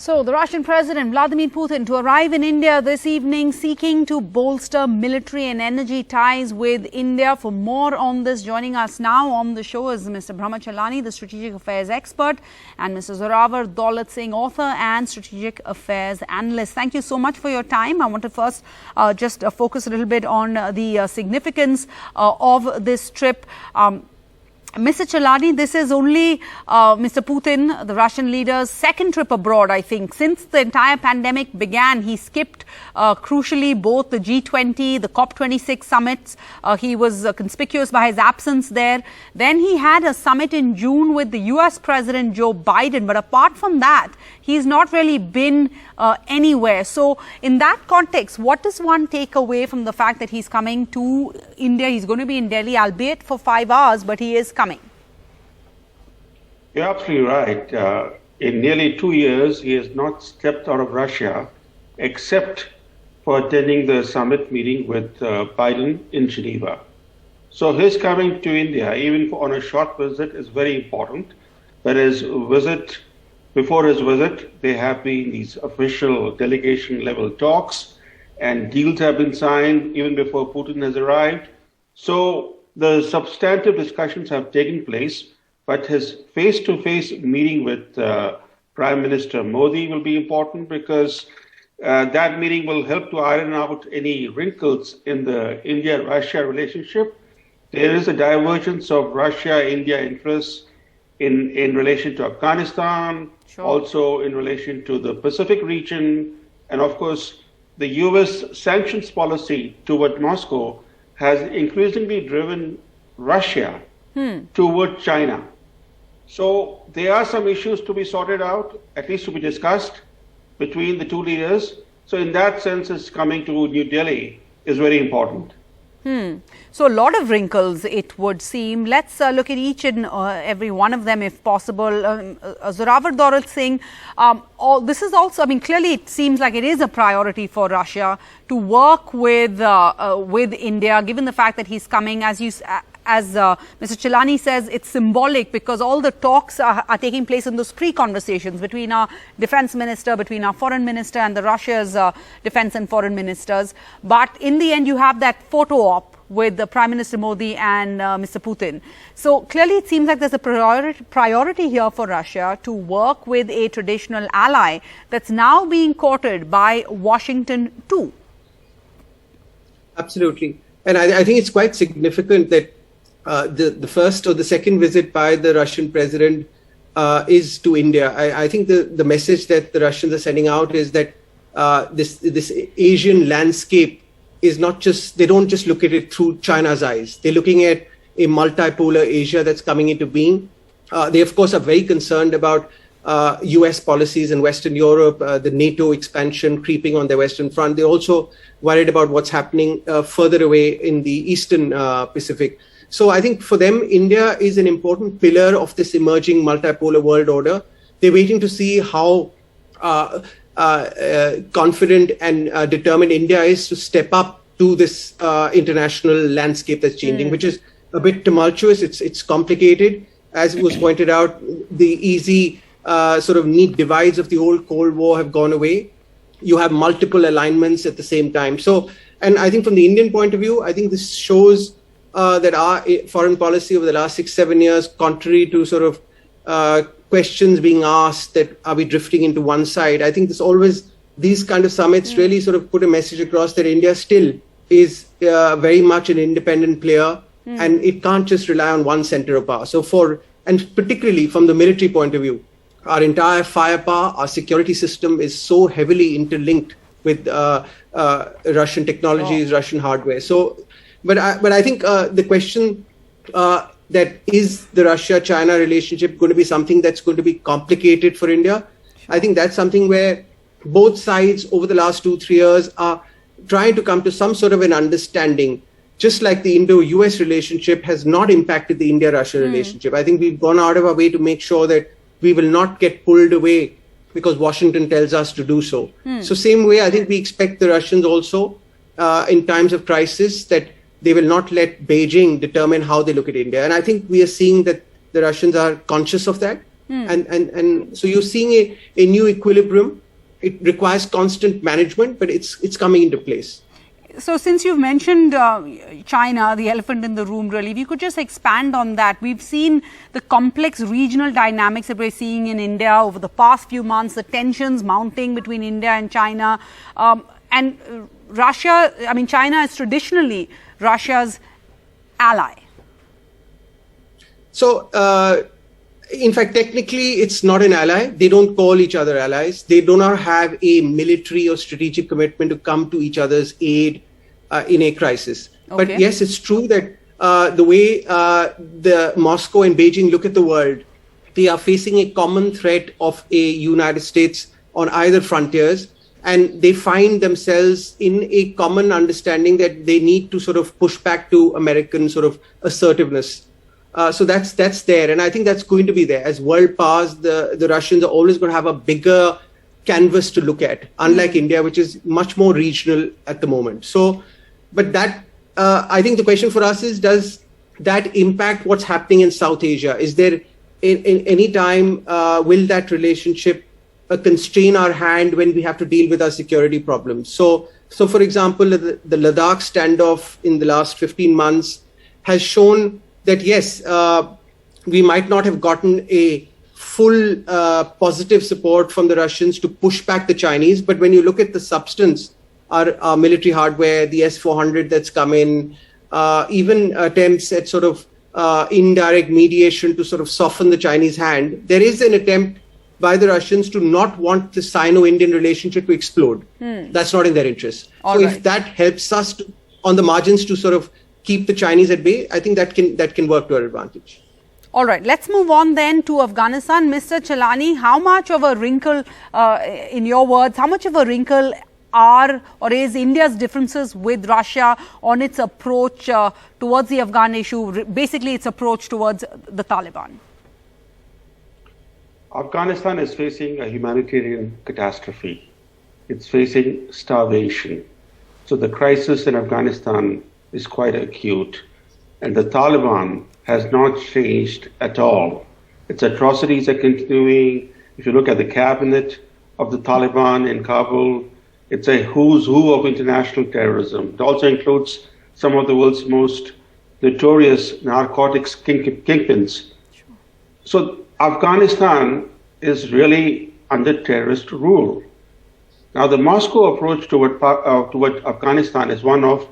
So, the Russian President Vladimir Putin to arrive in India this evening, seeking to bolster military and energy ties with India. For more on this, joining us now on the show is Mr. Brahma Chellaney, the strategic affairs expert, and Mr. Zorawar, Daulet, Singh, author and strategic affairs analyst. Thank you so much for your time. I want to first just focus a little bit on the significance of this trip. Mr. Chellaney, this is only Mr. Putin, the Russian leader's second trip abroad, I think. Since the entire pandemic began, he skipped, crucially, both the G20, the COP26 summits. He was conspicuous by his absence there. Then he had a summit in June with the US President Joe Biden. But apart from that, he's not really been anywhere. So in that context, what does one take away from the fact that he's coming to India? He's going to be in Delhi, albeit for 5 hours, but he is coming. You're absolutely right. In nearly 2 years, he has not stepped out of Russia, except for attending the summit meeting with Biden in Geneva. So his coming to India, even on a short visit, is very important. But before his visit, there have been these official delegation level talks, and deals have been signed even before Putin has arrived. So the substantive discussions have taken place, but his face-to-face meeting with Prime Minister Modi will be important, because that meeting will help to iron out any wrinkles in the India-Russia relationship. There is a divergence of Russia-India interests in relation to Afghanistan, sure, also in relation to the Pacific region, and of course, the US sanctions policy toward Moscow has increasingly driven Russia toward China. So there are some issues to be sorted out, at least to be discussed between the two leaders. So in that sense, his coming to New Delhi is very important. So a lot of wrinkles, it would seem. Let's look at each and every one of them if possible. Zorawar, Daulet, Singh, this is also, I mean, clearly it seems like it is a priority for Russia to work with India, given the fact that he's coming, as Mr. Chellaney says, it's symbolic because all the talks are taking place in those pre-conversations between our defense minister, between our foreign minister and the Russia's defense and foreign ministers. But in the end, you have that photo op with the Prime Minister Modi and Mr. Putin. So clearly it seems like there's a priority here for Russia to work with a traditional ally that's now being courted by Washington too. Absolutely. And I think it's quite significant that the first or the second visit by the Russian president is to India. I think the message that the Russians are sending out is that this Asian landscape is not just, they don't just look at it through China's eyes. They're looking at a multipolar Asia that's coming into being. They, of course, are very concerned about US policies in Western Europe, the NATO expansion creeping on their Western front. They're also worried about what's happening further away in the Eastern Pacific. So I think for them, India is an important pillar of this emerging multipolar world order. They're waiting to see how confident and determined India is to step up to this international landscape that's changing, which is a bit tumultuous. It's complicated. As was pointed out, the easy sort of neat divides of the old Cold War have gone away. You have multiple alignments at the same time. So, and I think from the Indian point of view, I think this shows that our foreign policy over the last 6-7 years, contrary to sort of questions being asked that are we drifting into one side, I think these kind of summits really sort of put a message across that India still is very much an independent player and it can't just rely on one center of power. So and particularly from the military point of view, our entire firepower, our security system is so heavily interlinked with Russian technologies, Russian hardware. So, but I think the question that is the Russia-China relationship going to be something that's going to be complicated for India? I think that's something where both sides over the last 2-3 years are trying to come to some sort of an understanding, just like the Indo-US relationship has not impacted the India-Russia relationship. I think we've gone out of our way to make sure that we will not get pulled away because Washington tells us to do so. So same way, I think we expect the Russians also in times of crisis that they will not let Beijing determine how they look at India. And I think we are seeing that the Russians are conscious of that. And so you're seeing a new equilibrium. It requires constant management, but it's coming into place. So since you've mentioned China, the elephant in the room, really, if you could just expand on that. We've seen the complex regional dynamics that we're seeing in India over the past few months, the tensions mounting between India and China. And Russia, I mean, China is traditionally Russia's ally. So, in fact, technically, it's not an ally. They don't call each other allies. They do not have a military or strategic commitment to come to each other's aid in a crisis. Okay. But yes, it's true that the way the Moscow and Beijing look at the world, they are facing a common threat of a United States on either frontiers. And they find themselves in a common understanding that they need to sort of push back to American sort of assertiveness. So that's there, and I think that's going to be there. As world powers, the Russians are always going to have a bigger canvas to look at, unlike India, which is much more regional at the moment. So, but that I think the question for us is, does that impact what's happening in South Asia? Is there in any time will that relationship constrain our hand when we have to deal with our security problems? So for example, the Ladakh standoff in the last 15 months has shown that yes, we might not have gotten a full positive support from the Russians to push back the Chinese, but when you look at the substance, our military hardware, the S-400 that's come in, even attempts at sort of indirect mediation to sort of soften the Chinese hand, there is an attempt by the Russians to not want the Sino-Indian relationship to explode. That's not in their interest. If that helps us on the margins to sort of keep the Chinese at bay, I think that can work to our advantage. All right, let's move on then to Afghanistan. Mr. Chellaney, how much of a wrinkle, in your words, how much of a wrinkle are or is India's differences with Russia on its approach towards the Afghan issue, basically its approach towards the Taliban? Afghanistan is facing a humanitarian catastrophe. It's facing starvation. So the crisis in Afghanistan is quite acute, and the Taliban has not changed at all. Its atrocities are continuing. If you look at the cabinet of the Taliban in Kabul, it's a who's who of international terrorism. It also includes some of the world's most notorious narcotics kingpins. So Afghanistan is really under terrorist rule. Now, the Moscow approach toward Afghanistan is one of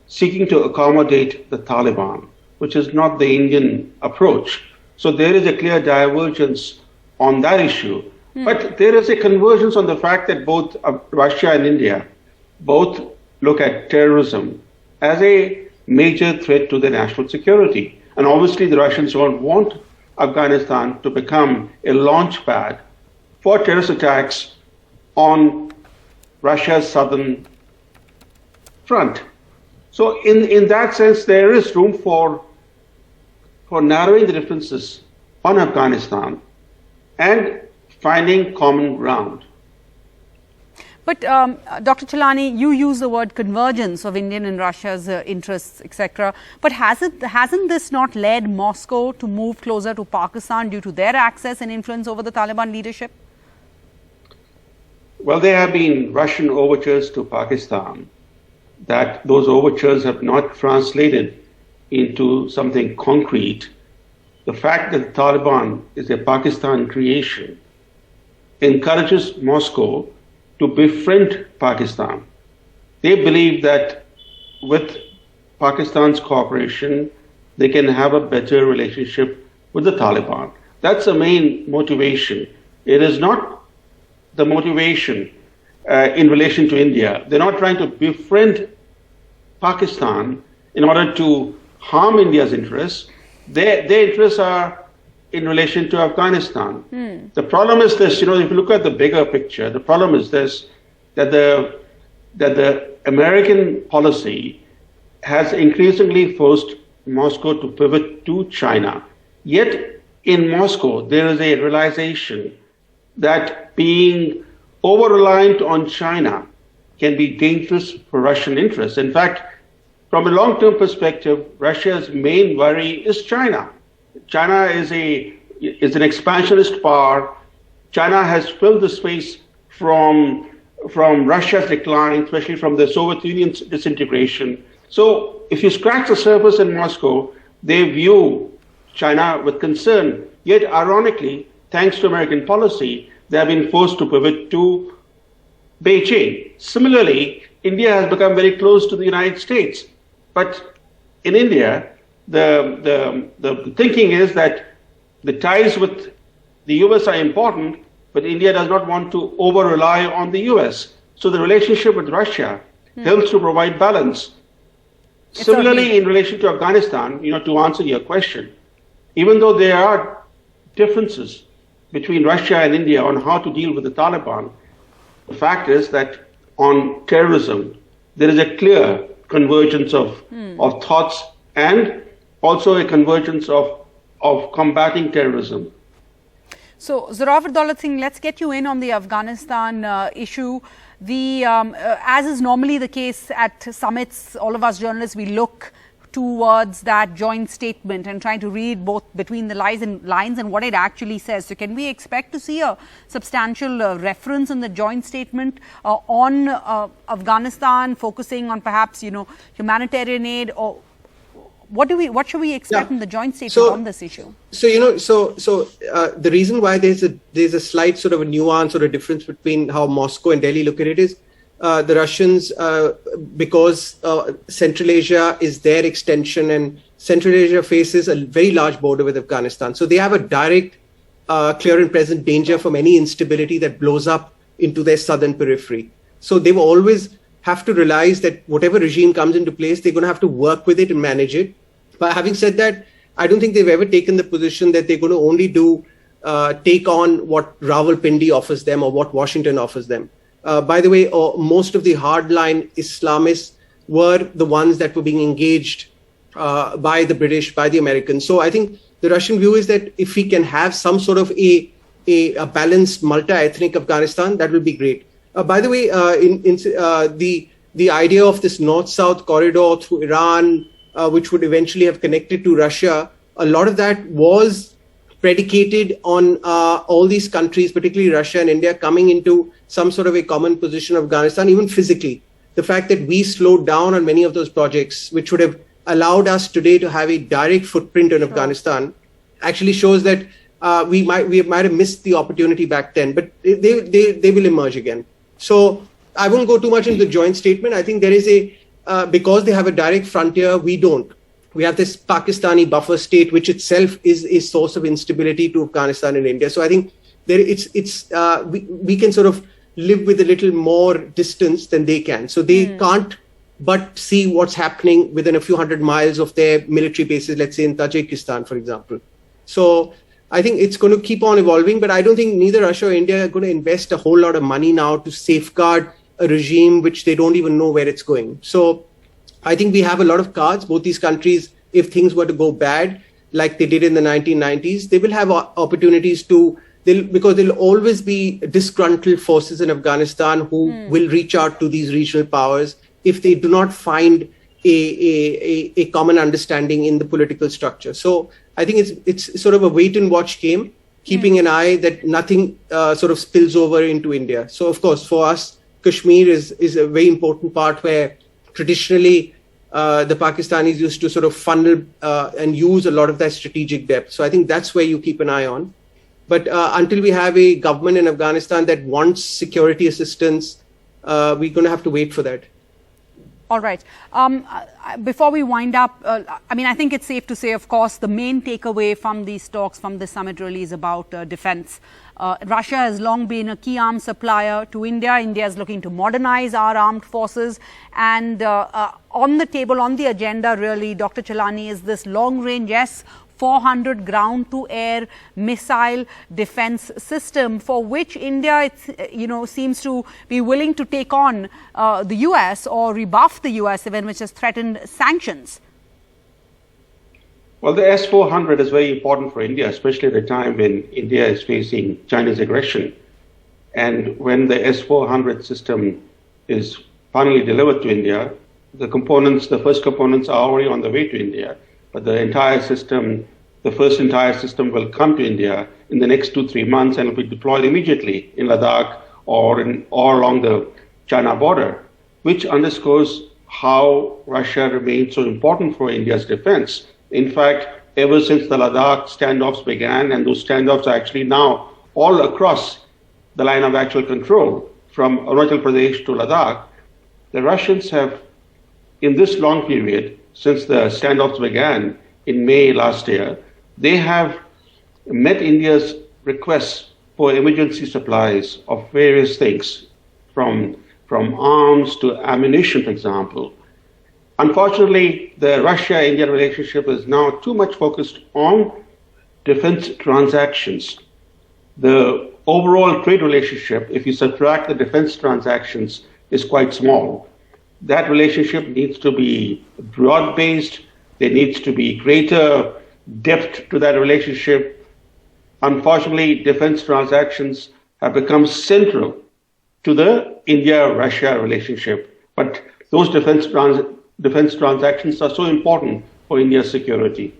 seeking to accommodate the Taliban, which is not the Indian approach. So there is a clear divergence on that issue. But there is a convergence on the fact that both Russia and India both look at terrorism as a major threat to their national security. And obviously the Russians don't want Afghanistan to become a launch pad for terrorist attacks on Russia's southern front. So in that sense, there is room for narrowing the differences on Afghanistan and finding common ground. But Dr. Chellaney, you use the word convergence of Indian and Russia's interests, etc. But hasn't this not led Moscow to move closer to Pakistan due to their access and influence over the Taliban leadership? Well, there have been Russian overtures to Pakistan. That those overtures have not translated into something concrete. The fact that the Taliban is a Pakistan creation encourages Moscow to befriend Pakistan. They believe that with Pakistan's cooperation, they can have a better relationship with the Taliban. That's the main motivation. It is not the motivation in relation to India. They're not trying to befriend Pakistan in order to harm India's interests. Their interests are in relation to Afghanistan. The problem is this, if you look at the bigger picture, the problem is this, that the American policy has increasingly forced Moscow to pivot to China. Yet in Moscow, there is a realization that being over-reliant on China can be dangerous for Russian interests. In fact, from a long-term perspective, Russia's main worry is China. China is a is an expansionist power. China has filled the space from Russia's decline, especially from the Soviet Union's disintegration. So if you scratch the surface in Moscow, they view China with concern. Yet, ironically, thanks to American policy, they have been forced to pivot to Beijing. Similarly, India has become very close to the United States. But in India, the thinking is that the ties with the US are important, but India does not want to over-rely on the US. So the relationship with Russia helps to provide balance. Similarly, in relation to Afghanistan, to answer your question, even though there are differences between Russia and India on how to deal with the Taliban, the fact is that on terrorism, there is a clear convergence of thoughts and also a convergence of combating terrorism. So, Zorawar Daulet Singh, let's get you in on the Afghanistan issue. As is normally the case at summits, all of us journalists, we look towards that joint statement and trying to read both between the lines and what it actually says. So can we expect to see a substantial reference in the joint statement on Afghanistan, focusing on perhaps, humanitarian aid, or what should we expect in the joint statement on this issue? So, the reason why there's a slight sort of a nuance or a difference between how Moscow and Delhi look at it is the Russians, because Central Asia is their extension, and Central Asia faces a very large border with Afghanistan. So they have a direct, clear and present danger from any instability that blows up into their southern periphery. So they will always have to realize that whatever regime comes into place, they're going to have to work with it and manage it. But having said that, I don't think they've ever taken the position that they're going to only take on what Rawalpindi offers them or what Washington offers them. By the way, most of the hardline Islamists were the ones that were being engaged by the British, by the Americans. So I think the Russian view is that if we can have some sort of a balanced multi-ethnic Afghanistan, that will be great. By the way, the idea of this north-south corridor through Iran, which would eventually have connected to Russia, a lot of that was predicated on all these countries, particularly Russia and India, coming into some sort of a common position of Afghanistan, even physically. The fact that we slowed down on many of those projects, which would have allowed us today to have a direct footprint in Afghanistan, actually shows that we might have missed the opportunity back then, but they will emerge again. So I won't go too much into the joint statement. I think there is because they have a direct frontier, we don't. We have this Pakistani buffer state, which itself is a source of instability to Afghanistan and India. So I think we can sort of live with a little more distance than they can. So they can't but see what's happening within a few hundred miles of their military bases, let's say in Tajikistan, for example. So I think it's going to keep on evolving, but I don't think neither Russia or India are going to invest a whole lot of money now to safeguard a regime which they don't even know where it's going. So I think we have a lot of cards. Both these countries, if things were to go bad, like they did in the 1990s, they will have opportunities because there'll always be disgruntled forces in Afghanistan who will reach out to these regional powers if they do not find a common understanding in the political structure. So I think it's sort of a wait and watch game, keeping an eye that nothing sort of spills over into India. So of course, for us, Kashmir is a very important part where traditionally the Pakistanis used to sort of funnel and use a lot of that strategic depth. So I think that's where you keep an eye on. But until we have a government in Afghanistan that wants security assistance, we're going to have to wait for that. All right. Before we wind up, I think it's safe to say, of course, the main takeaway from these talks, from this summit really is about defense. Russia has long been a key arms supplier to India. India is looking to modernize our armed forces. And on the table, on the agenda, really, Dr. Chellaney, is this long-range S-400 ground-to-air missile defense system, for which India, seems to be willing to take on the US or rebuff the US, even which has threatened sanctions. Well, the S-400 is very important for India, especially at a time when India is facing China's aggression. And when the S-400 system is finally delivered to India, the first components are already on the way to India. But the entire system the first entire system will come to India in the next 2-3 months and will be deployed immediately in Ladakh or along the China border, which underscores how Russia remains so important for India's defense. In fact, ever since the Ladakh standoffs began, and those standoffs are actually now all across the line of actual control, from Arunachal Pradesh to Ladakh, the Russians have, in this long period, since the standoffs began in May last year, they have met India's requests for emergency supplies of various things, from arms to ammunition, for example. Unfortunately, the Russia-India relationship is now too much focused on defense transactions. The overall trade relationship, if you subtract the defense transactions, is quite small. That relationship needs to be broad-based. There needs to be greater depth to that relationship. Unfortunately, defense transactions have become central to the India-Russia relationship. But those defense transactions are so important for India's security.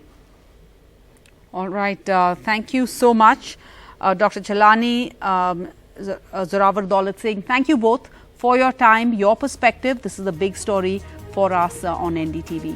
All right. Thank you so much, Dr. Chellaney, Zorawar, Daulet Singh. Thank you both for your time, your perspective. This is a big story for us on NDTV.